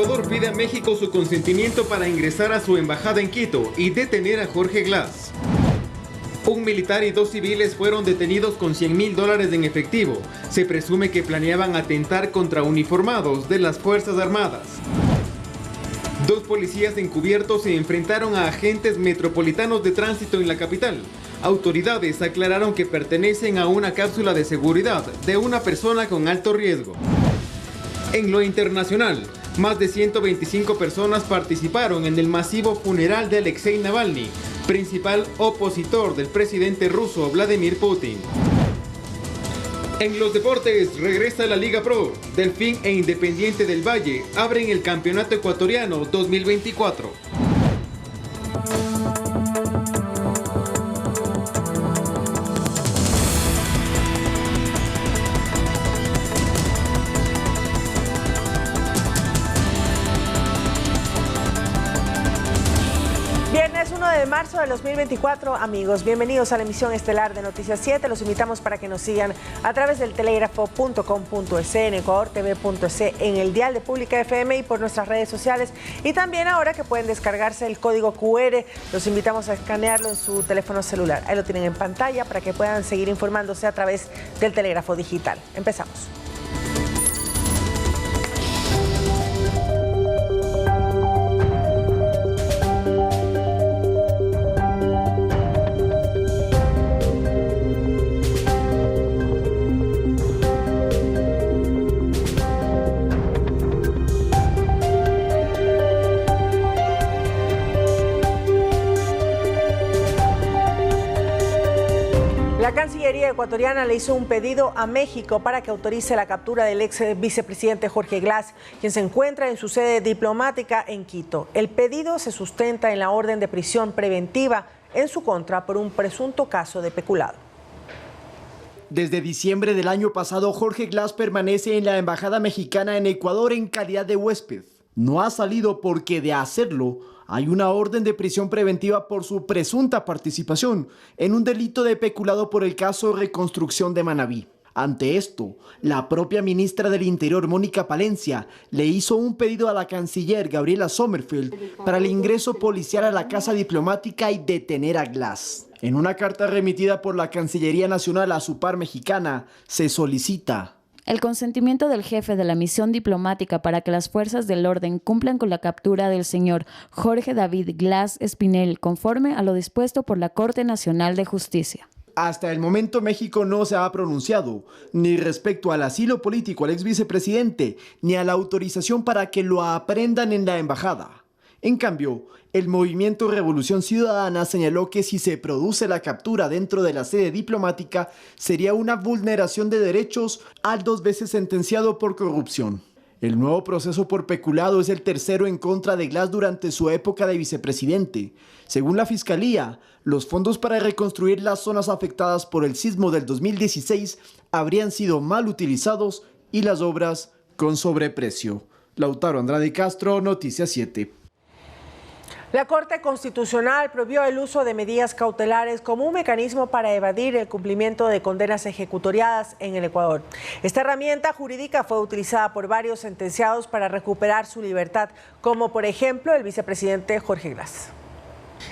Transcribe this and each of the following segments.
Ecuador pide a México su consentimiento para ingresar a su embajada en Quito y detener a Jorge Glass. Un militar y 2 civiles fueron detenidos con $100.000 en efectivo. Se presume que planeaban atentar contra uniformados de las Fuerzas Armadas. 2 policías encubiertos se enfrentaron a agentes metropolitanos de tránsito en la capital. Autoridades aclararon que pertenecen a una cápsula de seguridad de una persona con alto riesgo. En lo internacional, más de 125 personas participaron en el masivo funeral de Alexei Navalny, principal opositor del presidente ruso Vladimir Putin. En los deportes, regresa la Liga Pro. Delfín e Independiente del Valle abren el Campeonato Ecuatoriano 2024. Viernes 1 de marzo del 2024, amigos, bienvenidos a la emisión estelar de Noticias 7. Los invitamos para que nos sigan a través del telégrafo.com.es, en ecuadortv.es, en el dial de Pública FM y por nuestras redes sociales. Y también ahora que pueden descargarse el código QR, los invitamos a escanearlo en su teléfono celular. Ahí lo tienen en pantalla para que puedan seguir informándose a través del telégrafo digital. Empezamos. La Cancillería ecuatoriana le hizo un pedido a México para que autorice la captura del ex vicepresidente Jorge Glass, quien se encuentra en su sede diplomática en Quito. El pedido se sustenta en la orden de prisión preventiva en su contra por un presunto caso de peculado. Desde diciembre del año pasado, Jorge Glass permanece en la embajada mexicana en Ecuador en calidad de huésped. No ha salido porque, de hacerlo, hay una orden de prisión preventiva por su presunta participación en un delito de peculado por el caso Reconstrucción de Manabí. Ante esto, la propia ministra del Interior, Mónica Palencia, le hizo un pedido a la canciller Gabriela Sommerfeld para el ingreso policial a la casa diplomática y detener a Glass. En una carta remitida por la Cancillería Nacional a su par mexicana, se solicita el consentimiento del jefe de la misión diplomática para que las fuerzas del orden cumplan con la captura del señor Jorge David Glass Espinel, conforme a lo dispuesto por la Corte Nacional de Justicia. Hasta el momento México no se ha pronunciado ni respecto al asilo político al ex vicepresidente, ni a la autorización para que lo aprendan en la embajada. En cambio, el movimiento Revolución Ciudadana señaló que si se produce la captura dentro de la sede diplomática, sería una vulneración de derechos al 2 veces sentenciado por corrupción. El nuevo proceso por peculado es el tercero en contra de Glass durante su época de vicepresidente. Según la Fiscalía, los fondos para reconstruir las zonas afectadas por el sismo del 2016 habrían sido mal utilizados y las obras con sobreprecio. Lautaro Andrade Castro, Noticias 7. La Corte Constitucional prohibió el uso de medidas cautelares como un mecanismo para evadir el cumplimiento de condenas ejecutoriadas en el Ecuador. Esta herramienta jurídica fue utilizada por varios sentenciados para recuperar su libertad, como por ejemplo el vicepresidente Jorge Glass.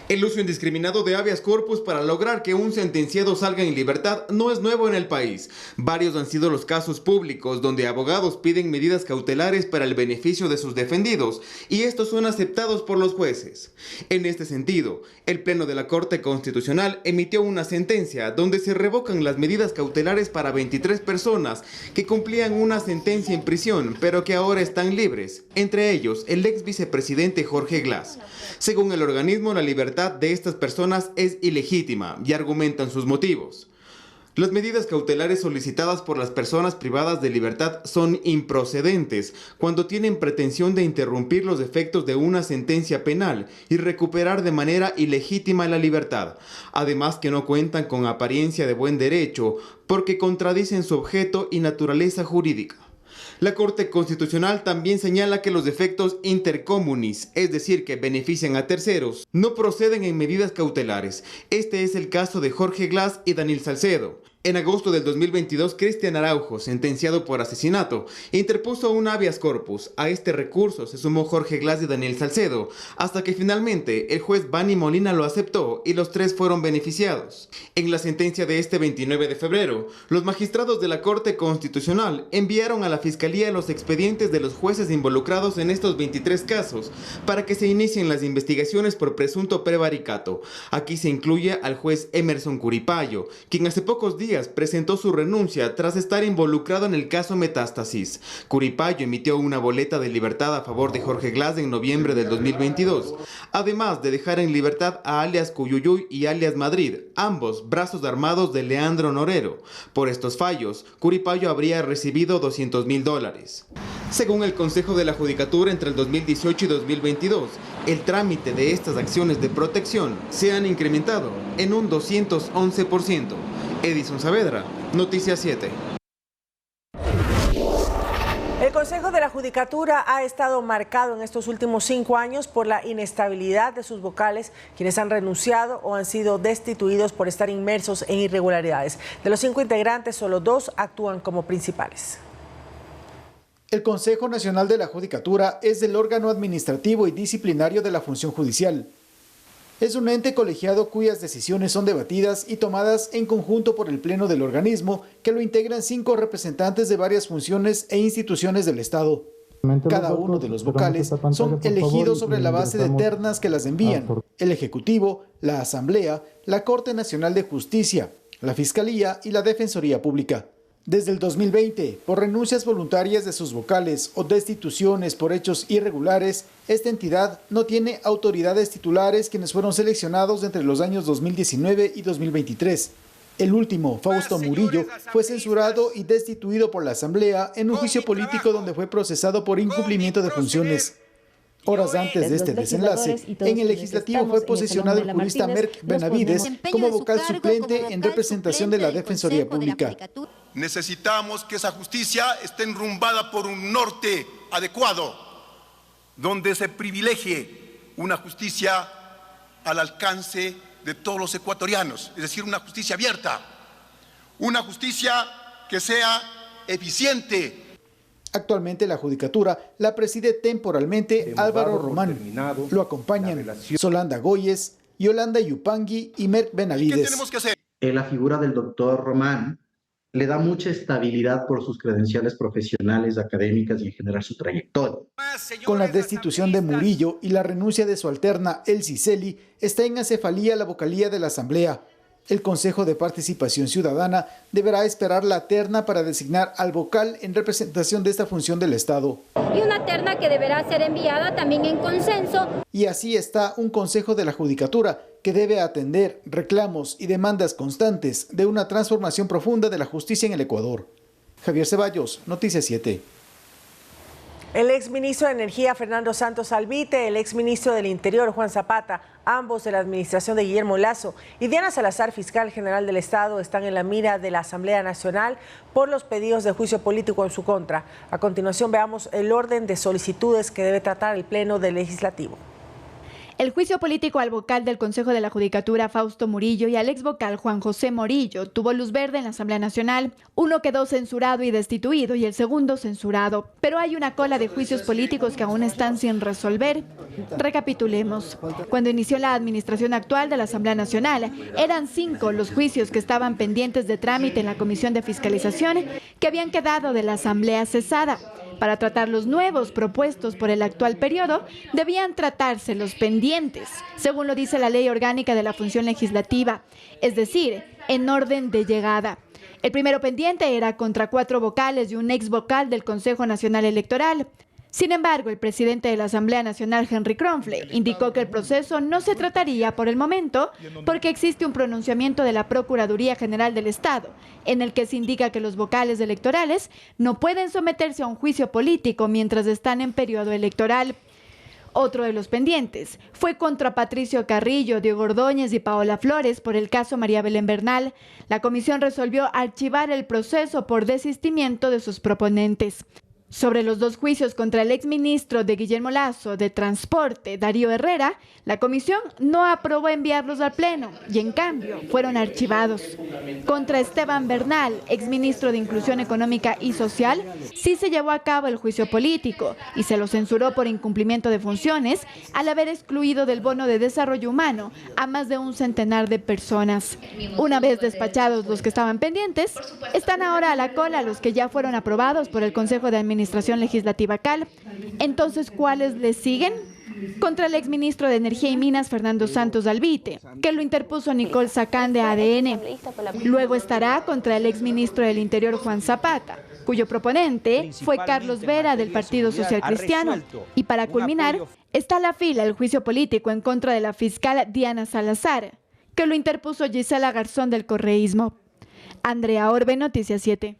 El uso indiscriminado de habeas corpus para lograr que un sentenciado salga en libertad no es nuevo en el país. Varios han sido los casos públicos donde abogados piden medidas cautelares para el beneficio de sus defendidos y estos son aceptados por los jueces. En este sentido, el Pleno de la Corte Constitucional emitió una sentencia donde se revocan las medidas cautelares para 23 personas que cumplían una sentencia en prisión pero que ahora están libres, entre ellos el ex vicepresidente Jorge Glass. Según el organismo, la libertad de estas personas es ilegítima y argumentan sus motivos. Las medidas cautelares solicitadas por las personas privadas de libertad son improcedentes cuando tienen pretensión de interrumpir los efectos de una sentencia penal y recuperar de manera ilegítima la libertad. Además que no cuentan con apariencia de buen derecho porque contradicen su objeto y naturaleza jurídica. La Corte Constitucional también señala que los efectos intercommunis, es decir, que benefician a terceros, no proceden en medidas cautelares. Este es el caso de Jorge Glass y Daniel Salcedo. En agosto del 2022, Cristian Araujo, sentenciado por asesinato, interpuso un habeas corpus. A este recurso se sumó Jorge Glass y Daniel Salcedo, hasta que finalmente el juez Bani Molina lo aceptó y los tres fueron beneficiados. En la sentencia de este 29 de febrero, los magistrados de la Corte Constitucional enviaron a la Fiscalía los expedientes de los jueces involucrados en estos 23 casos para que se inicien las investigaciones por presunto prevaricato. Aquí se incluye al juez Emerson Curipayo, quien hace pocos días presentó su renuncia tras estar involucrado en el caso Metástasis. Curipayo emitió una boleta de libertad a favor de Jorge Glass en noviembre del 2022, además de dejar en libertad a alias Cuyuyuy y alias Madrid, ambos brazos armados de Leandro Norero. Por estos fallos, Curipayo habría recibido $200,000. Según el Consejo de la Judicatura, entre el 2018 y 2022, el trámite de estas acciones de protección se han incrementado en un 211%. Edison Saavedra, Noticias 7. El Consejo de la Judicatura ha estado marcado en estos últimos 5 años por la inestabilidad de sus vocales, quienes han renunciado o han sido destituidos por estar inmersos en irregularidades. De los 5 integrantes, solo 2 actúan como principales. El Consejo Nacional de la Judicatura es el órgano administrativo y disciplinario de la función judicial. Es un ente colegiado cuyas decisiones son debatidas y tomadas en conjunto por el Pleno del organismo, que lo integran 5 representantes de varias funciones e instituciones del Estado. Cada uno de los vocales son elegidos sobre la base de ternas que las envían el Ejecutivo, la Asamblea, la Corte Nacional de Justicia, la Fiscalía y la Defensoría Pública. Desde el 2020, por renuncias voluntarias de sus vocales o destituciones por hechos irregulares, esta entidad no tiene autoridades titulares quienes fueron seleccionados entre los años 2019 y 2023. El último, Fausto Murillo, fue censurado y destituido por la Asamblea en un juicio político donde fue procesado por incumplimiento de funciones. Horas antes de este desenlace, en el Legislativo fue posesionado el jurista Merck Benavides como vocal suplente en representación de la Defensoría Pública. Necesitamos que esa justicia esté enrumbada por un norte adecuado, donde se privilegie una justicia al alcance de todos los ecuatorianos, es decir, una justicia abierta, una justicia que sea eficiente. Actualmente la Judicatura la preside temporalmente Álvaro Román. Lo acompañan Solanda Goyes, Yolanda Yupangui y Merck Benavides. ¿Qué tenemos que hacer? La figura del doctor Román le da mucha estabilidad por sus credenciales profesionales, académicas y en general su trayectoria. Con la destitución de Murillo y la renuncia de su alterna Elsie Celi, está en acefalía la vocalía de la Asamblea. El Consejo de Participación Ciudadana deberá esperar la terna para designar al vocal en representación de esta función del Estado. Y una terna que deberá ser enviada también en consenso. Y así está un Consejo de la Judicatura que debe atender reclamos y demandas constantes de una transformación profunda de la justicia en el Ecuador. Javier Ceballos, Noticias 7. El exministro de Energía, Fernando Santos Albite, el exministro del Interior, Juan Zapata, ambos de la administración de Guillermo Lasso, y Diana Salazar, fiscal general del Estado, están en la mira de la Asamblea Nacional por los pedidos de juicio político en su contra. A continuación veamos el orden de solicitudes que debe tratar el Pleno del Legislativo. El juicio político al vocal del Consejo de la Judicatura, Fausto Murillo, y al exvocal Juan José Morillo tuvo luz verde en la Asamblea Nacional. Uno quedó censurado y destituido y el segundo censurado. Pero hay una cola de juicios políticos que aún están sin resolver. Recapitulemos. Cuando inició la administración actual de la Asamblea Nacional, eran 5 los juicios que estaban pendientes de trámite en la Comisión de Fiscalización que habían quedado de la Asamblea cesada. Para tratar los nuevos propuestos por el actual periodo, debían tratarse los pendientes, según lo dice la Ley Orgánica de la Función Legislativa, es decir, en orden de llegada. El primero pendiente era contra 4 vocales y un ex vocal del Consejo Nacional Electoral. Sin embargo, el presidente de la Asamblea Nacional, Henry Kronfle, indicó que el proceso no se trataría por el momento porque existe un pronunciamiento de la Procuraduría General del Estado en el que se indica que los vocales electorales no pueden someterse a un juicio político mientras están en periodo electoral. Otro de los pendientes fue contra Patricio Carrillo, Diego Ordóñez y Paola Flores por el caso María Belén Bernal. La comisión resolvió archivar el proceso por desistimiento de sus proponentes. Sobre los dos juicios contra el exministro de Guillermo Lasso de Transporte, Darío Herrera, la comisión no aprobó enviarlos al Pleno y en cambio fueron archivados. Contra Esteban Bernal, exministro de Inclusión Económica y Social, sí se llevó a cabo el juicio político y se lo censuró por incumplimiento de funciones al haber excluido del bono de desarrollo humano a más de un centenar de personas. Una vez despachados los que estaban pendientes, están ahora a la cola los que ya fueron aprobados por el Consejo de Administración Legislativa CAL. Entonces, ¿cuáles le siguen? Contra el exministro de Energía y Minas, Fernando Santos Albite, que lo interpuso Nicole Sacán de ADN. Luego estará contra el exministro del Interior, Juan Zapata, cuyo proponente fue Carlos Vera del Partido Social Cristiano. Y para culminar, está a la fila el juicio político en contra de la fiscal Diana Salazar, que lo interpuso Gisela Garzón del correísmo. Andrea Orbe, Noticias 7.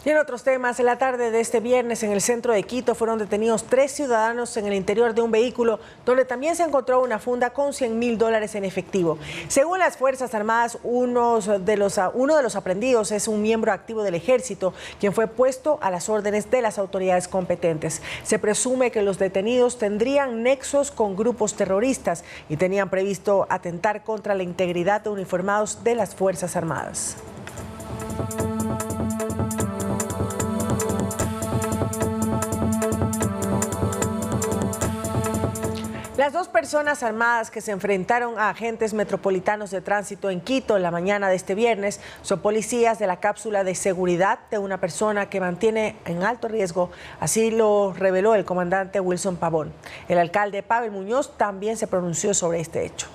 Y en otros temas, en la tarde de este viernes en el centro de Quito fueron detenidos 3 ciudadanos en el interior de un vehículo donde también se encontró una funda con $100.000 en efectivo. Según las Fuerzas Armadas, uno de los aprendidos es un miembro activo del ejército, quien fue puesto a las órdenes de las autoridades competentes. Se presume que los detenidos tendrían nexos con grupos terroristas y tenían previsto atentar contra la integridad de uniformados de las Fuerzas Armadas. Las 2 personas armadas que se enfrentaron a agentes metropolitanos de tránsito en Quito en la mañana de este viernes son policías de la cápsula de seguridad de una persona que mantiene en alto riesgo. Así lo reveló el comandante Wilson Pavón. El alcalde Pavel Muñoz también se pronunció sobre este hecho.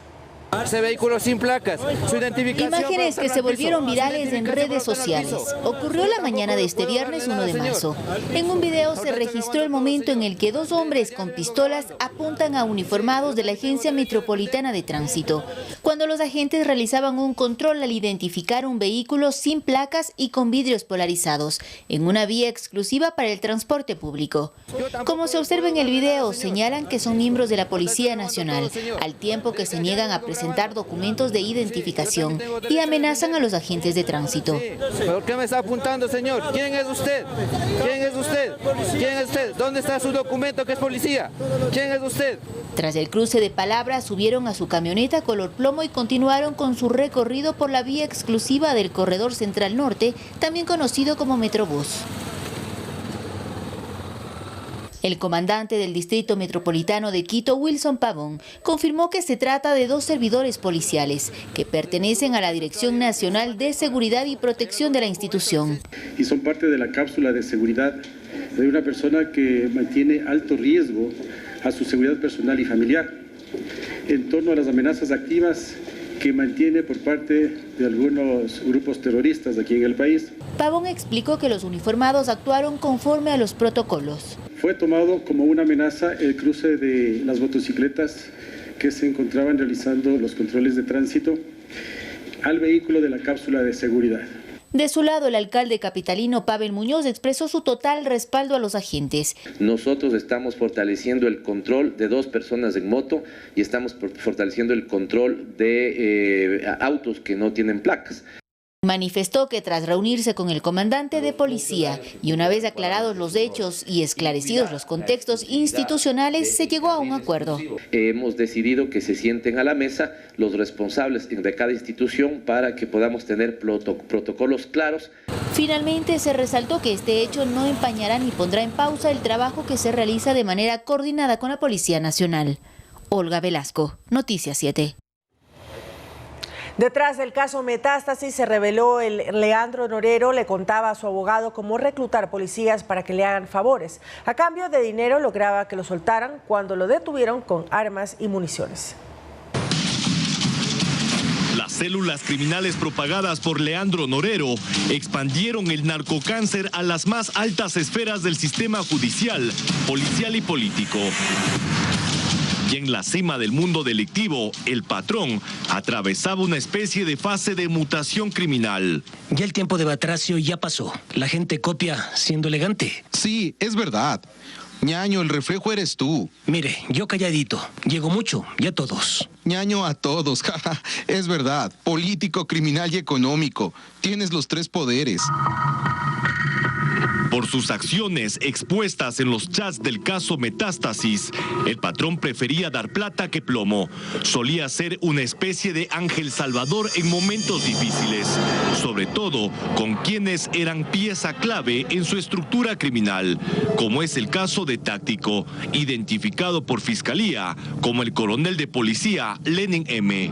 Ese vehículo sin placas, su identificación. Imágenes que se volvieron virales en redes sociales. Ocurrió la mañana de este viernes 1 de marzo. En un video se registró el momento en el que 2 hombres con pistolas apuntan a uniformados de la Agencia Metropolitana de Tránsito, cuando los agentes realizaban un control al identificar un vehículo sin placas y con vidrios polarizados, en una vía exclusiva para el transporte público. Como se observa en el video, señalan que son miembros de la Policía Nacional, al tiempo que se niegan a presentar documentos de identificación y amenazan a los agentes de tránsito. ¿Por qué me está apuntando, señor? ¿Quién es usted? ¿Quién es usted? ¿Quién es usted? ¿Dónde está su documento que es policía? ¿Quién es usted? Tras el cruce de palabras, subieron a su camioneta color plomo y continuaron con su recorrido por la vía exclusiva del Corredor Central Norte, también conocido como Metrobús. El comandante del Distrito Metropolitano de Quito, Wilson Pavón, confirmó que se trata de 2 servidores policiales que pertenecen a la Dirección Nacional de Seguridad y Protección de la institución. Y son parte de la cápsula de seguridad de una persona que mantiene alto riesgo a su seguridad personal y familiar en torno a las amenazas activas que mantiene por parte de algunos grupos terroristas aquí en el país. Pavón explicó que los uniformados actuaron conforme a los protocolos. Fue tomado como una amenaza el cruce de las motocicletas que se encontraban realizando los controles de tránsito al vehículo de la cápsula de seguridad. De su lado, el alcalde capitalino Pavel Muñoz expresó su total respaldo a los agentes. Nosotros estamos fortaleciendo el control de 2 personas en moto y estamos fortaleciendo el control de autos que no tienen placas. Manifestó que tras reunirse con el comandante de policía y una vez aclarados los hechos y esclarecidos los contextos institucionales, se llegó a un acuerdo. Hemos decidido que se sienten a la mesa los responsables de cada institución para que podamos tener protocolos claros. Finalmente se resaltó que este hecho no empañará ni pondrá en pausa el trabajo que se realiza de manera coordinada con la Policía Nacional. Olga Velasco, Noticias 7. Detrás del caso Metástasis se reveló Leandro Norero le contaba a su abogado cómo reclutar policías para que le hagan favores. A cambio de dinero lograba que lo soltaran cuando lo detuvieron con armas y municiones. Las células criminales propagadas por Leandro Norero expandieron el narcocáncer a las más altas esferas del sistema judicial, policial y político. Y en la cima del mundo delictivo, el patrón atravesaba una especie de fase de mutación criminal. Ya el tiempo de Batracio ya pasó. La gente copia siendo elegante. Sí, es verdad. Ñaño, el reflejo eres tú. Mire, yo calladito. Llego mucho, y a todos. Ñaño, a todos. Es verdad. Político, criminal y económico. Tienes los 3 poderes. Por sus acciones expuestas en los chats del caso Metástasis, el patrón prefería dar plata que plomo. Solía ser una especie de ángel salvador en momentos difíciles, sobre todo con quienes eran pieza clave en su estructura criminal, como es el caso de Táctico, identificado por Fiscalía como el coronel de policía Lenin M.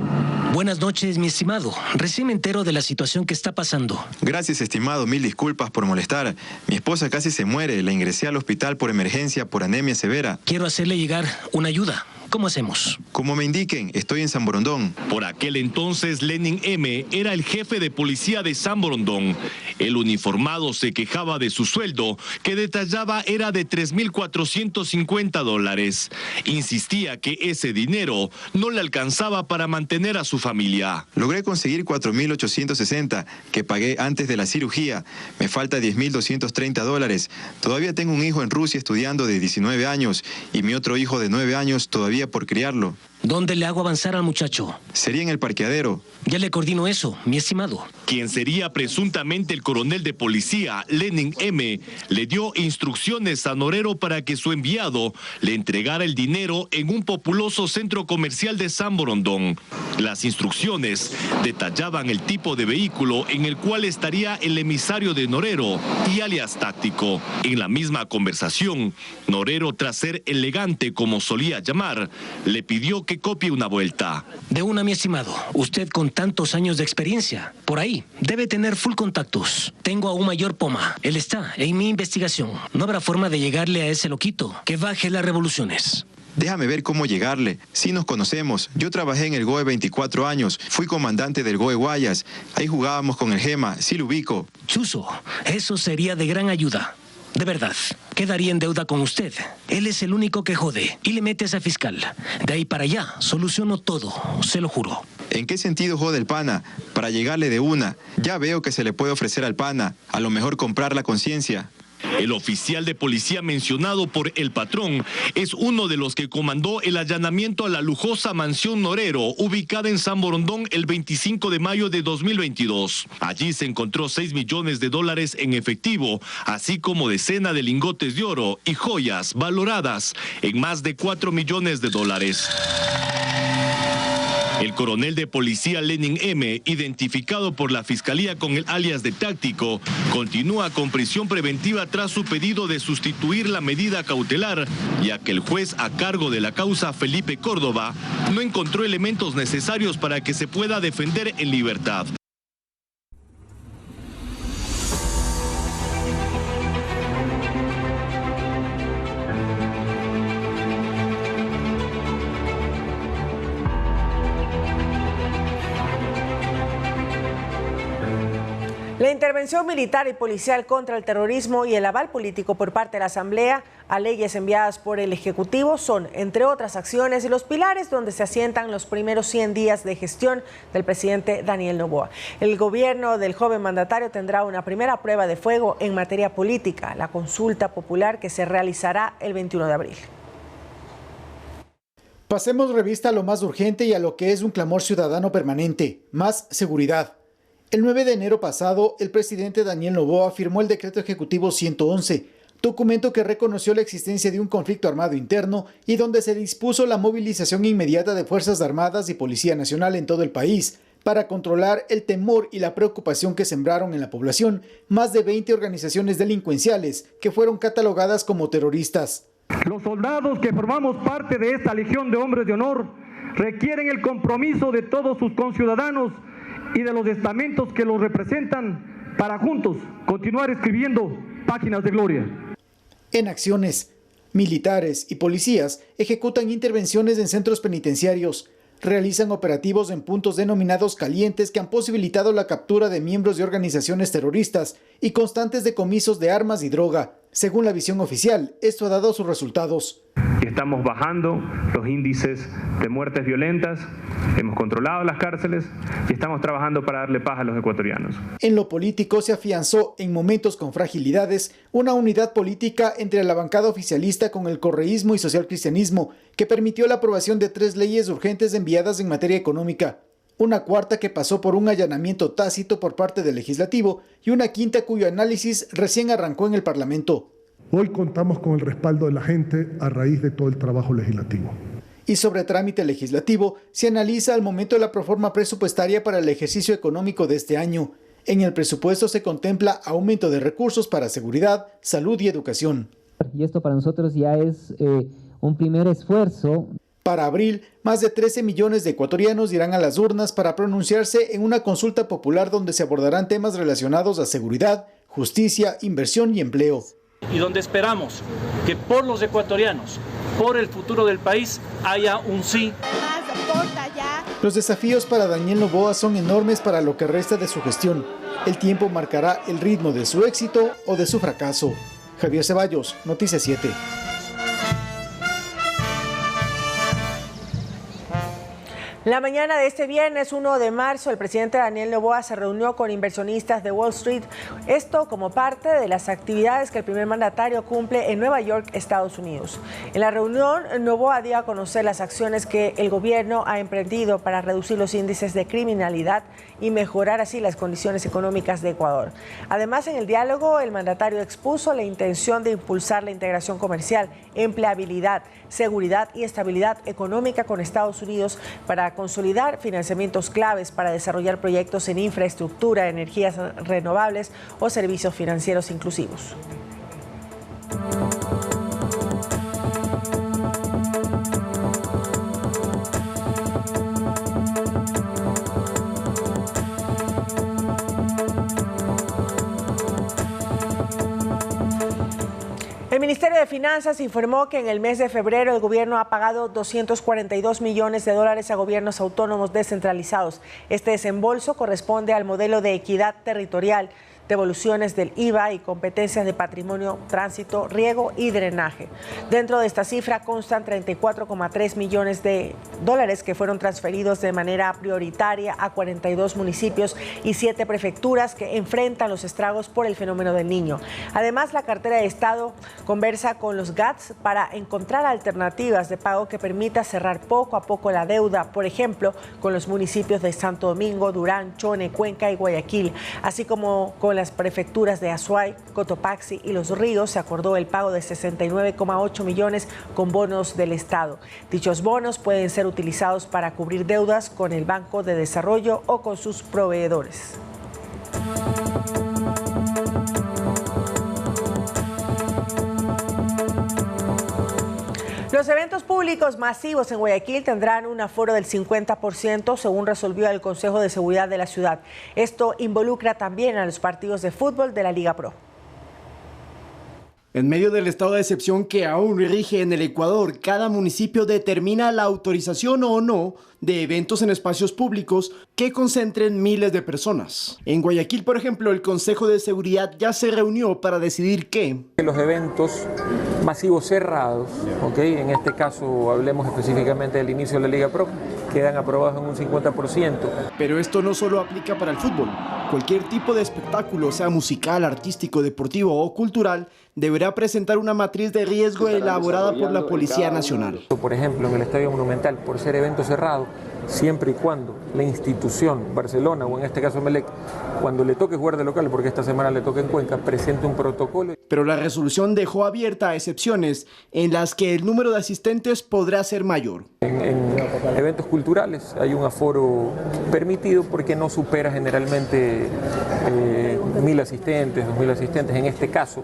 Buenas noches, mi estimado. Recién me entero de la situación que está pasando. Gracias, estimado. Mil disculpas por molestar. Mi esposa casi se muere. La ingresé al hospital por emergencia por anemia severa. Quiero hacerle llegar una ayuda. ¿Cómo hacemos? Como me indiquen, estoy en San Borondón. Por aquel entonces, Lenin M. era el jefe de policía de San Borondón. El uniformado se quejaba de su sueldo, que detallaba era de $3,450. Insistía que ese dinero no le alcanzaba para mantener a su familia. Logré conseguir $4,860, que pagué antes de la cirugía. Me falta $10,230. Todavía tengo un hijo en Rusia estudiando de 19 años y mi otro hijo de 9 años todavía por criarlo. ¿Dónde le hago avanzar al muchacho? Sería en el parqueadero. Ya le coordino eso, mi estimado. Quien sería presuntamente el coronel de policía, Lenin M., le dio instrucciones a Norero para que su enviado le entregara el dinero en un populoso centro comercial de San Borondón. Las instrucciones detallaban el tipo de vehículo en el cual estaría el emisario de Norero y alias Táctico. En la misma conversación, Norero, tras ser elegante como solía llamar, le pidió que copie una vuelta. De una, mi estimado. Usted con tantos años de experiencia, por ahí, debe tener full contactos. Tengo a un mayor Poma. Él está en mi investigación. No habrá forma de llegarle a ese loquito. Que baje las revoluciones. Déjame ver cómo llegarle. Sí nos conocemos. Yo trabajé en el GOE 24 años. Fui comandante del GOE Guayas. Ahí jugábamos con el Gema. Sí lo ubico. Chuzo, eso sería de gran ayuda. De verdad, quedaría en deuda con usted. Él es el único que jode y le mete a esa fiscal. De ahí para allá, soluciono todo, se lo juro. ¿En qué sentido jode el pana? Para llegarle de una. Ya veo que se le puede ofrecer al pana. A lo mejor comprar la conciencia. El oficial de policía mencionado por el patrón es uno de los que comandó el allanamiento a la lujosa mansión Norero, ubicada en San Borondón el 25 de mayo de 2022. Allí se encontró $6 millones en efectivo, así como decena de lingotes de oro y joyas valoradas en más de $4 millones. El coronel de policía Lenin M., identificado por la Fiscalía con el alias de Táctico, continúa con prisión preventiva tras su pedido de sustituir la medida cautelar, ya que el juez a cargo de la causa, Felipe Córdoba, no encontró elementos necesarios para que se pueda defender en libertad. La intervención militar y policial contra el terrorismo y el aval político por parte de la Asamblea a leyes enviadas por el Ejecutivo son, entre otras acciones, los pilares donde se asientan los primeros 100 días de gestión del presidente Daniel Noboa. El gobierno del joven mandatario tendrá una primera prueba de fuego en materia política, la consulta popular que se realizará el 21 de abril. Pasemos revista a lo más urgente y a lo que es un clamor ciudadano permanente: más seguridad. El 9 de enero pasado, el presidente Daniel Noboa firmó el Decreto Ejecutivo 111, documento que reconoció la existencia de un conflicto armado interno y donde se dispuso la movilización inmediata de Fuerzas Armadas y Policía Nacional en todo el país para controlar el temor y la preocupación que sembraron en la población más de 20 organizaciones delincuenciales que fueron catalogadas como terroristas. Los soldados que formamos parte de esta legión de hombres de honor requieren el compromiso de todos sus conciudadanos y de los estamentos que los representan para juntos continuar escribiendo páginas de gloria. En acciones, militares y policías ejecutan intervenciones en centros penitenciarios, realizan operativos en puntos denominados calientes que han posibilitado la captura de miembros de organizaciones terroristas y constantes decomisos de armas y droga. Según la visión oficial, esto ha dado sus resultados. Estamos bajando los índices de muertes violentas, hemos controlado las cárceles y estamos trabajando para darle paz a los ecuatorianos. En lo político se afianzó, en momentos con fragilidades, una unidad política entre la bancada oficialista con el correísmo y socialcristianismo, que permitió la aprobación de 3 leyes urgentes enviadas en materia económica. una cuarta que pasó por un allanamiento tácito por parte del Legislativo y una quinta cuyo análisis recién arrancó en el Parlamento. Hoy contamos con el respaldo de la gente a raíz de todo el trabajo legislativo. Y sobre trámite legislativo, se analiza al momento de la proforma presupuestaria para el ejercicio económico de este año. En el presupuesto se contempla aumento de recursos para seguridad, salud y educación. Y esto para nosotros ya es un primer esfuerzo. Para abril, más de 13 millones de ecuatorianos irán a las urnas para pronunciarse en una consulta popular donde se abordarán temas relacionados a seguridad, justicia, inversión y empleo. Y donde esperamos que por los ecuatorianos, por el futuro del país, haya un sí. Los desafíos para Daniel Noboa son enormes para lo que resta de su gestión. El tiempo marcará el ritmo de su éxito o de su fracaso. Javier Ceballos, Noticias 7. La mañana de este viernes 1 de marzo, el presidente Daniel Noboa se reunió con inversionistas de Wall Street, esto como parte de las actividades que el primer mandatario cumple en Nueva York, Estados Unidos. En la reunión, Noboa dio a conocer las acciones que el gobierno ha emprendido para reducir los índices de criminalidad y mejorar así las condiciones económicas de Ecuador. Además, en el diálogo, el mandatario expuso la intención de impulsar la integración comercial, empleabilidad, seguridad y estabilidad económica con Estados Unidos para consolidar financiamientos claves para desarrollar proyectos en infraestructura, energías renovables o servicios financieros inclusivos. El Ministerio de Finanzas informó que en el mes de febrero el gobierno ha pagado $242 millones a gobiernos autónomos descentralizados. Este desembolso corresponde al modelo de equidad territorial, devoluciones del IVA y competencias de patrimonio, tránsito, riego y drenaje. Dentro de esta cifra constan $34,3 millones que fueron transferidos de manera prioritaria a 42 municipios y 7 prefecturas que enfrentan los estragos por el fenómeno del Niño. Además, la cartera de Estado conversa con los GATS para encontrar alternativas de pago que permita cerrar poco a poco la deuda, por ejemplo, con los municipios de Santo Domingo, Durán, Chone, Cuenca y Guayaquil, así como con las prefecturas de Azuay, Cotopaxi y Los Ríos. Se acordó el pago de 69,8 millones con bonos del Estado. Dichos bonos pueden ser utilizados para cubrir deudas con el Banco de Desarrollo o con sus proveedores. Los eventos públicos masivos en Guayaquil tendrán un aforo del 50%, según resolvió el Consejo de Seguridad de la ciudad. Esto involucra también a los partidos de fútbol de la Liga Pro. En medio del estado de excepción que aún rige en el Ecuador, cada municipio determina la autorización o no de eventos en espacios públicos que concentren miles de personas. En Guayaquil, por ejemplo, el Consejo de Seguridad ya se reunió para decidir que los eventos masivos cerrados, en este caso hablemos específicamente del inicio de la Liga Pro, quedan aprobados en un 50%. Pero esto no solo aplica para el fútbol. Cualquier tipo de espectáculo, sea musical, artístico, deportivo o cultural, deberá presentar una matriz de riesgo elaborada por la Policía Nacional. Por ejemplo, en el Estadio Monumental, por ser evento cerrado, siempre y cuando la institución, Barcelona o en este caso Emelec, cuando le toque jugar de local, porque esta semana le toca en Cuenca, presente un protocolo. Pero la resolución dejó abierta a excepciones en las que el número de asistentes podrá ser mayor. En eventos culturales hay un aforo permitido porque no supera generalmente 1.000 asistentes, 2.000 asistentes en este caso.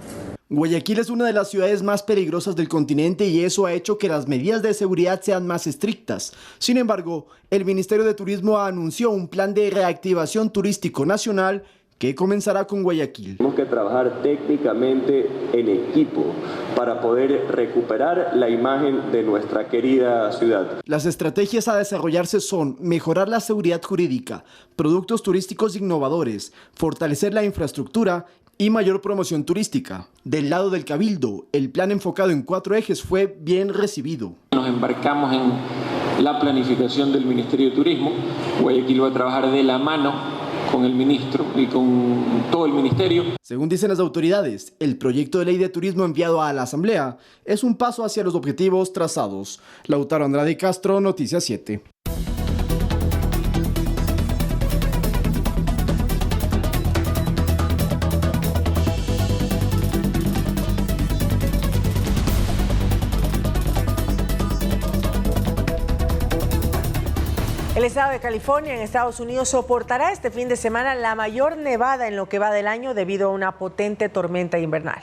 Guayaquil es una de las ciudades más peligrosas del continente y eso ha hecho que las medidas de seguridad sean más estrictas. Sin embargo, el Ministerio de Turismo anunció un plan de reactivación turístico nacional que comenzará con Guayaquil. Tenemos que trabajar técnicamente en equipo para poder recuperar la imagen de nuestra querida ciudad. Las estrategias a desarrollarse son mejorar la seguridad jurídica, productos turísticos innovadores, fortalecer la infraestructura y mayor promoción turística. Del lado del Cabildo, el plan enfocado en 4 ejes fue bien recibido. Nos embarcamos en la planificación del Ministerio de Turismo. Guayaquil va a trabajar de la mano con el ministro y con todo el ministerio. Según dicen las autoridades, el proyecto de ley de turismo enviado a la Asamblea es un paso hacia los objetivos trazados. Lautaro Andrade Castro, Noticias 7. El estado de California, en Estados Unidos, soportará este fin de semana la mayor nevada en lo que va del año debido a una potente tormenta invernal.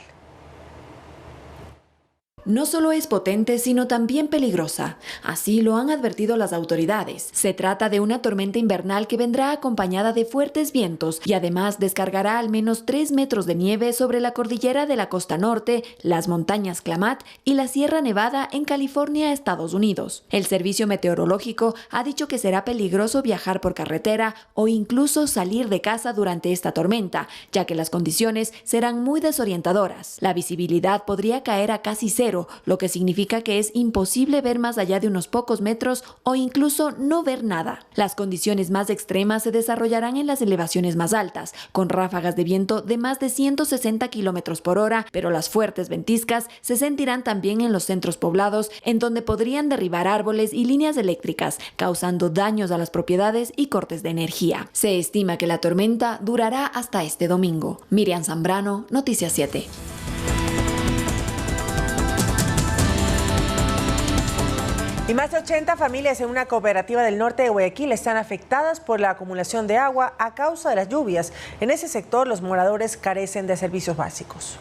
No solo es potente, sino también peligrosa. Así lo han advertido las autoridades. Se trata de una tormenta invernal que vendrá acompañada de fuertes vientos y además descargará al menos 3 metros de nieve sobre la cordillera de la costa norte, las montañas Klamath y la Sierra Nevada en California, Estados Unidos. El servicio meteorológico ha dicho que será peligroso viajar por carretera o incluso salir de casa durante esta tormenta, ya que las condiciones serán muy desorientadoras. La visibilidad podría caer a casi cero, lo que significa que es imposible ver más allá de unos pocos metros o incluso no ver nada. Las condiciones más extremas se desarrollarán en las elevaciones más altas, con ráfagas de viento de más de 160 kilómetros por hora, pero las fuertes ventiscas se sentirán también en los centros poblados, en donde podrían derribar árboles y líneas eléctricas, causando daños a las propiedades y cortes de energía. Se estima que la tormenta durará hasta este domingo. Miriam Zambrano, Noticias 7. Y más de 80 familias en una cooperativa del norte de Guayaquil están afectadas por la acumulación de agua a causa de las lluvias. En ese sector, los moradores carecen de servicios básicos.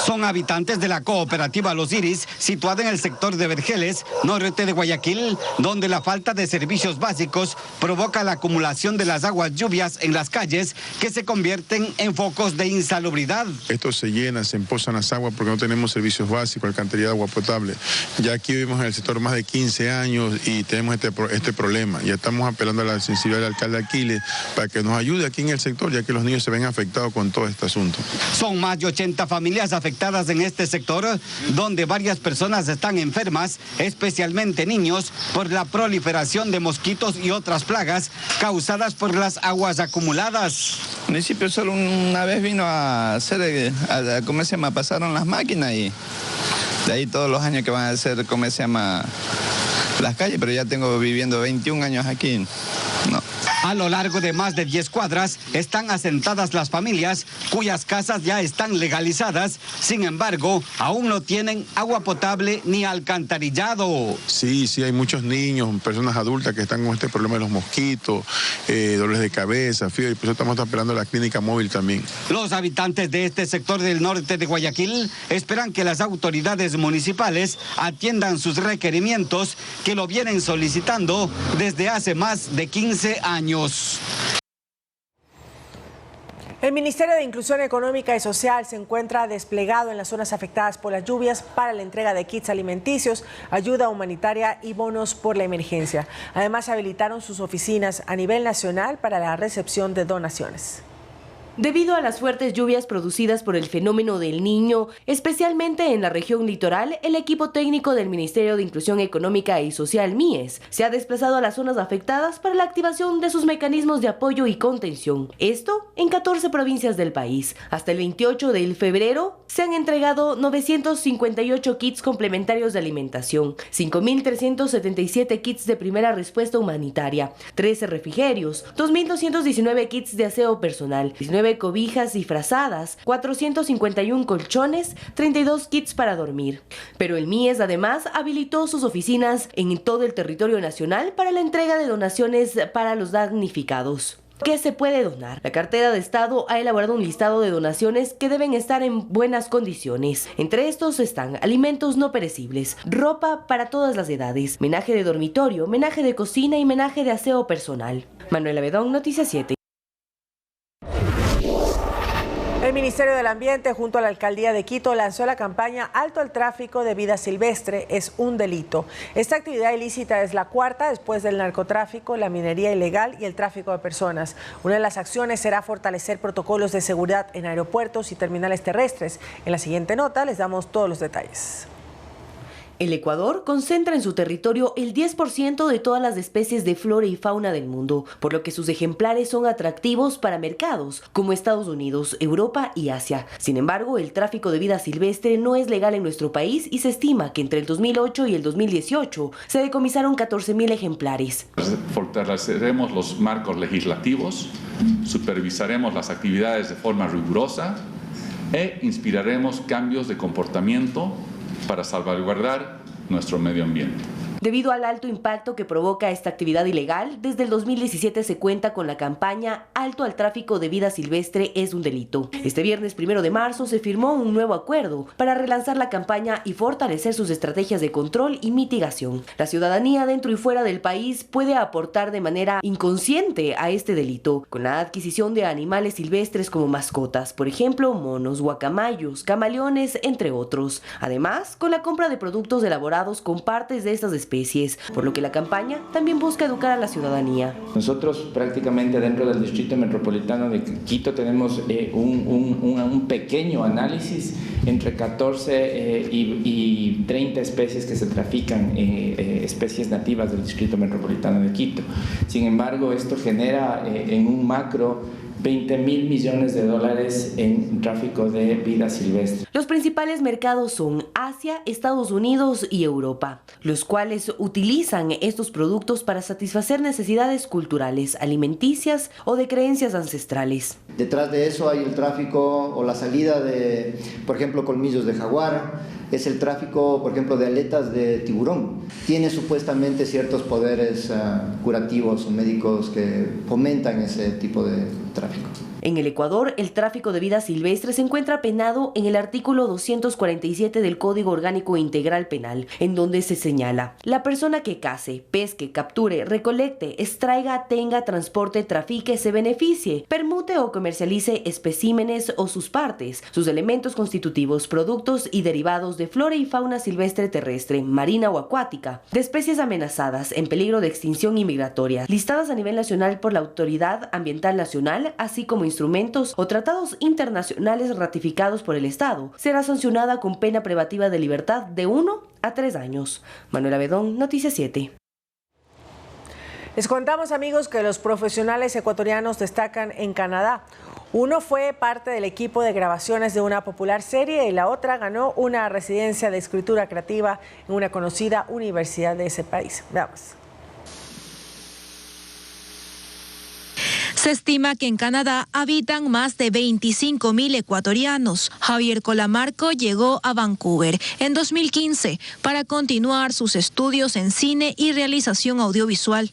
Son habitantes de la cooperativa Los Iris, situada en el sector de Vergeles, norte de Guayaquil, donde la falta de servicios básicos provoca la acumulación de las aguas lluvias en las calles, que se convierten en focos de insalubridad. Esto se llena, se empozan las aguas porque no tenemos servicios básicos, alcantarillado, agua potable. Ya aquí vivimos en el sector más de 15 años y tenemos este problema. Ya estamos apelando a la sensibilidad del alcalde Aquiles para que nos ayude aquí en el sector, ya que los niños se ven afectados con todo este asunto. Son más de 80 familias afectadas en este sector, donde varias personas están enfermas, especialmente niños, por la proliferación de mosquitos y otras plagas causadas por las aguas acumuladas. El municipio solo una vez vino a hacer, ¿cómo se llama? Pasaron las máquinas y de ahí todos los años que van a hacer, ¿cómo se llama? Las calles, pero ya tengo viviendo 21 años aquí. No. A lo largo de más de 10 cuadras están asentadas las familias cuyas casas ya están legalizadas. Sin embargo, aún no tienen agua potable ni alcantarillado. Sí, hay muchos niños, personas adultas que están con este problema de los mosquitos, dolores de cabeza, fiebre, y por eso estamos esperando la clínica móvil también. Los habitantes de este sector del norte de Guayaquil esperan que las autoridades municipales atiendan sus requerimientos que lo vienen solicitando desde hace más de 15 años. El Ministerio de Inclusión Económica y Social se encuentra desplegado en las zonas afectadas por las lluvias para la entrega de kits alimenticios, ayuda humanitaria y bonos por la emergencia. Además, habilitaron sus oficinas a nivel nacional para la recepción de donaciones. Debido a las fuertes lluvias producidas por el fenómeno del Niño, especialmente en la región litoral, el equipo técnico del Ministerio de Inclusión Económica y Social, MIES, se ha desplazado a las zonas afectadas para la activación de sus mecanismos de apoyo y contención. Esto en 14 provincias del país. Hasta el 28 de febrero se han entregado 958 kits complementarios de alimentación, 5.377 kits de primera respuesta humanitaria, 13 refrigerios, 2.219 kits de aseo personal, 19 cobijas y frazadas, 451 colchones, 32 kits para dormir. Pero el MIES además habilitó sus oficinas en todo el territorio nacional para la entrega de donaciones para los damnificados. ¿Qué se puede donar? La cartera de Estado ha elaborado un listado de donaciones que deben estar en buenas condiciones. Entre estos están alimentos no perecibles, ropa para todas las edades, menaje de dormitorio, menaje de cocina y menaje de aseo personal. Manuela Bedón, Noticias 7. El Ministerio del Ambiente, junto a la Alcaldía de Quito, lanzó la campaña Alto al tráfico de vida silvestre, es un delito. Esta actividad ilícita es la cuarta después del narcotráfico, la minería ilegal y el tráfico de personas. Una de las acciones será fortalecer protocolos de seguridad en aeropuertos y terminales terrestres. En la siguiente nota les damos todos los detalles. El Ecuador concentra en su territorio el 10% de todas las especies de flora y fauna del mundo, por lo que sus ejemplares son atractivos para mercados como Estados Unidos, Europa y Asia. Sin embargo, el tráfico de vida silvestre no es legal en nuestro país y se estima que entre el 2008 y el 2018 se decomisaron 14.000 ejemplares. Fortaleceremos los marcos legislativos, supervisaremos las actividades de forma rigurosa e inspiraremos cambios de comportamiento para salvaguardar nuestro medio ambiente. Debido al alto impacto que provoca esta actividad ilegal, desde el 2017 se cuenta con la campaña Alto al tráfico de vida silvestre es un delito. Este viernes 1 de marzo se firmó un nuevo acuerdo para relanzar la campaña y fortalecer sus estrategias de control y mitigación. La ciudadanía dentro y fuera del país puede aportar de manera inconsciente a este delito con la adquisición de animales silvestres como mascotas, por ejemplo, monos, guacamayos, camaleones, entre otros. Además, con la compra de productos elaborados con partes de estas especies, por lo que la campaña también busca educar a la ciudadanía. Nosotros prácticamente dentro del Distrito Metropolitano de Quito tenemos un pequeño análisis entre 14 y 30 especies que se trafican, especies nativas del Distrito Metropolitano de Quito. Sin embargo, esto genera en un macro 20.000 millones de dólares en tráfico de vida silvestre. Los principales mercados son Asia, Estados Unidos y Europa, los cuales utilizan estos productos para satisfacer necesidades culturales, alimenticias o de creencias ancestrales. Detrás de eso hay el tráfico o la salida de, por ejemplo, colmillos de jaguar, es el tráfico, por ejemplo, de aletas de tiburón. Tiene supuestamente ciertos poderes curativos o médicos que fomentan ese tipo de tráfico. En el Ecuador, el tráfico de vida silvestre se encuentra penado en el artículo 247 del Código Orgánico Integral Penal, en donde se señala: la persona que case, pesque, capture, recolecte, extraiga, tenga, transporte, trafique, se beneficie, permute o comercialice especímenes o sus partes, sus elementos constitutivos, productos y derivados de flora y fauna silvestre terrestre, marina o acuática, de especies amenazadas, en peligro de extinción y migratoria, listadas a nivel nacional por la Autoridad Ambiental Nacional, así como instrumentos o tratados internacionales ratificados por el Estado, será sancionada con pena privativa de libertad de 1 a 3 años. Manuela Bedón, Noticias 7. Les contamos, amigos, que los profesionales ecuatorianos destacan en Canadá. Uno fue parte del equipo de grabaciones de una popular serie y la otra ganó una residencia de escritura creativa en una conocida universidad de ese país. Veamos. Se estima que en Canadá habitan más de 25,000 ecuatorianos. Javier Colamarco llegó a Vancouver en 2015 para continuar sus estudios en cine y realización audiovisual.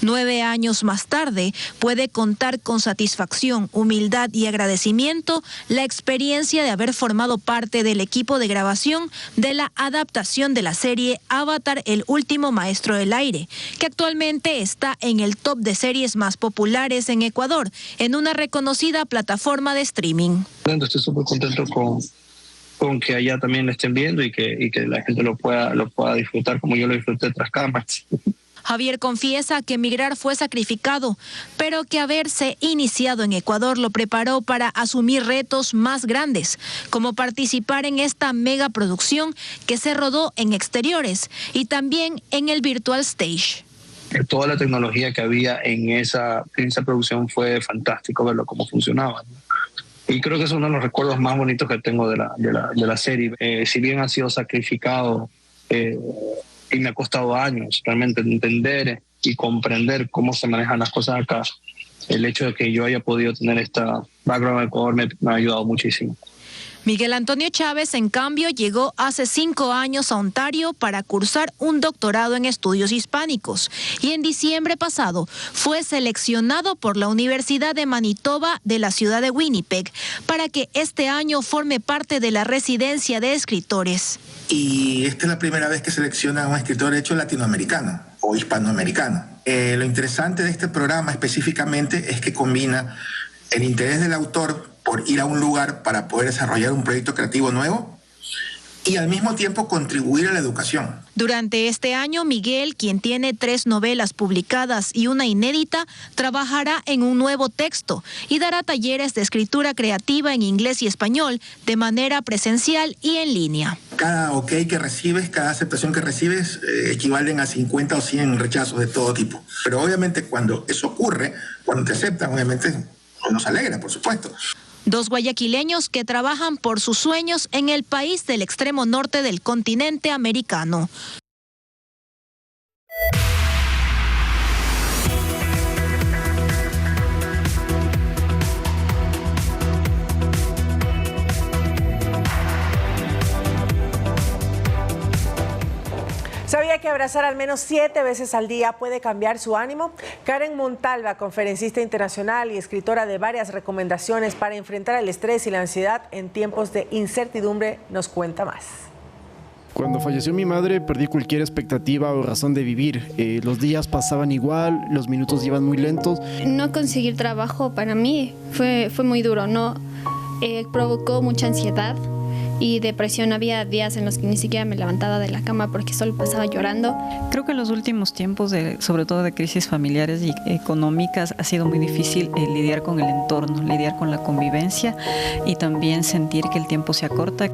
9 años más tarde, puede contar con satisfacción, humildad y agradecimiento la experiencia de haber formado parte del equipo de grabación de la adaptación de la serie Avatar, el último maestro del aire, que actualmente está en el top de series más populares en Ecuador, en una reconocida plataforma de streaming. Estoy súper contento con que allá también lo estén viendo y que la gente lo pueda disfrutar como yo lo disfruté tras cámaras. Javier confiesa que emigrar fue sacrificado, pero que haberse iniciado en Ecuador lo preparó para asumir retos más grandes, como participar en esta megaproducción que se rodó en exteriores y también en el Virtual Stage. Toda la tecnología que había en esa producción fue fantástico verlo cómo funcionaba, ¿no? Y creo que es uno de los recuerdos más bonitos que tengo de la serie. Si bien ha sido sacrificado, y me ha costado años realmente entender y comprender cómo se manejan las cosas acá, el hecho de que yo haya podido tener esta background en Ecuador me ha ayudado muchísimo. Miguel Antonio Chávez, en cambio, llegó hace 5 años a Ontario para cursar un doctorado en estudios hispánicos y en diciembre pasado fue seleccionado por la Universidad de Manitoba de la ciudad de Winnipeg para que este año forme parte de la residencia de escritores. Y esta es la primera vez que seleccionan a un escritor hecho latinoamericano o hispanoamericano. Lo interesante de este programa específicamente es que combina el interés del autor por ir a un lugar para poder desarrollar un proyecto creativo nuevo y al mismo tiempo contribuir a la educación. Durante este año, Miguel, quien tiene 3 novelas publicadas y una inédita, trabajará en un nuevo texto y dará talleres de escritura creativa en inglés y español de manera presencial y en línea. Cada ok que recibes, cada aceptación que recibes, equivalen a 50 o 100 rechazos de todo tipo. Pero obviamente cuando eso ocurre, cuando te aceptan, obviamente nos alegra, por supuesto. 2 guayaquileños que trabajan por sus sueños en el país del extremo norte del continente americano. ¿Sabía que abrazar al menos 7 veces al día puede cambiar su ánimo? Karen Montalva, conferencista internacional y escritora de varias recomendaciones para enfrentar el estrés y la ansiedad en tiempos de incertidumbre, nos cuenta más. Cuando falleció mi madre perdí cualquier expectativa o razón de vivir. Los días pasaban igual, los minutos iban muy lentos. No conseguir trabajo para mí fue muy duro, ¿no? Provocó mucha ansiedad y depresión. Había días en los que ni siquiera me levantaba de la cama porque solo pasaba llorando. Creo que en los últimos tiempos, sobre todo de crisis familiares y económicas, ha sido muy difícil lidiar con el entorno, lidiar con la convivencia y también sentir que el tiempo se acorta.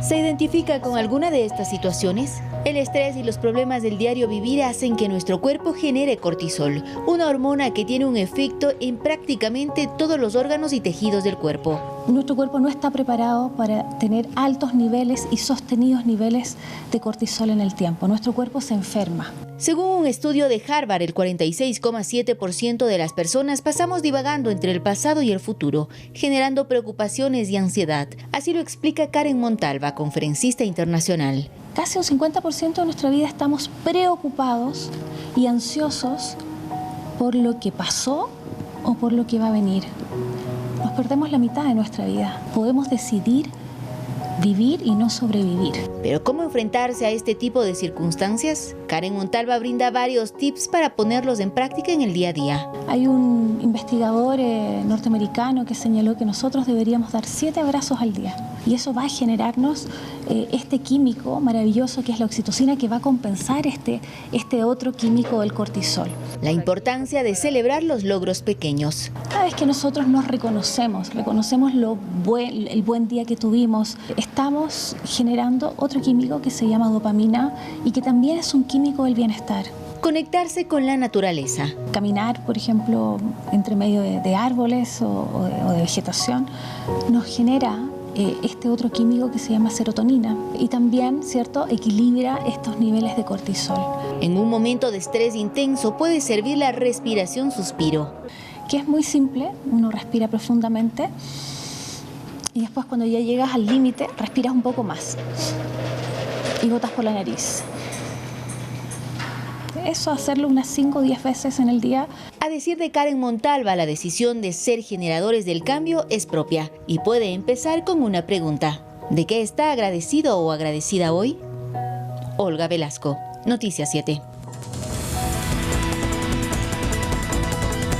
¿Se identifica con alguna de estas situaciones? El estrés y los problemas del diario vivir hacen que nuestro cuerpo genere cortisol, una hormona que tiene un efecto en prácticamente todos los órganos y tejidos del cuerpo. Nuestro cuerpo no está preparado para tener altos niveles y sostenidos niveles de cortisol en el tiempo. Nuestro cuerpo se enferma. Según un estudio de Harvard, el 46,7% de las personas pasamos divagando entre el pasado y el futuro, generando preocupaciones y ansiedad. Así lo explica Karen Montalva, conferencista internacional. Casi un 50% de nuestra vida estamos preocupados y ansiosos por lo que pasó o por lo que va a venir. Nos perdemos la mitad de nuestra vida. Podemos decidir vivir y no sobrevivir. ¿Pero cómo enfrentarse a este tipo de circunstancias? Karen Montalva brinda varios tips para ponerlos en práctica en el día a día. Hay un investigador norteamericano que señaló que nosotros deberíamos dar 7 abrazos al día. Y eso va a generarnos este químico maravilloso que es la oxitocina, que va a compensar este otro químico del cortisol. La importancia de celebrar los logros pequeños. Cada vez que nosotros nos reconocemos el buen día que tuvimos, estamos generando otro químico que se llama dopamina y que también es un químico del bienestar. Conectarse con la naturaleza. Caminar, por ejemplo, entre medio de árboles o de vegetación, nos genera este otro químico que se llama serotonina y también, ¿cierto?, equilibra estos niveles de cortisol. En un momento de estrés intenso puede servir la respiración suspiro. Que es muy simple, uno respira profundamente y después cuando ya llegas al límite respiras un poco más y botas por la nariz. Eso, hacerlo unas 5 o 10 veces en el día. A decir de Karen Montalva, la decisión de ser generadores del cambio es propia y puede empezar con una pregunta. ¿De qué está agradecido o agradecida hoy? Olga Velasco, Noticias 7.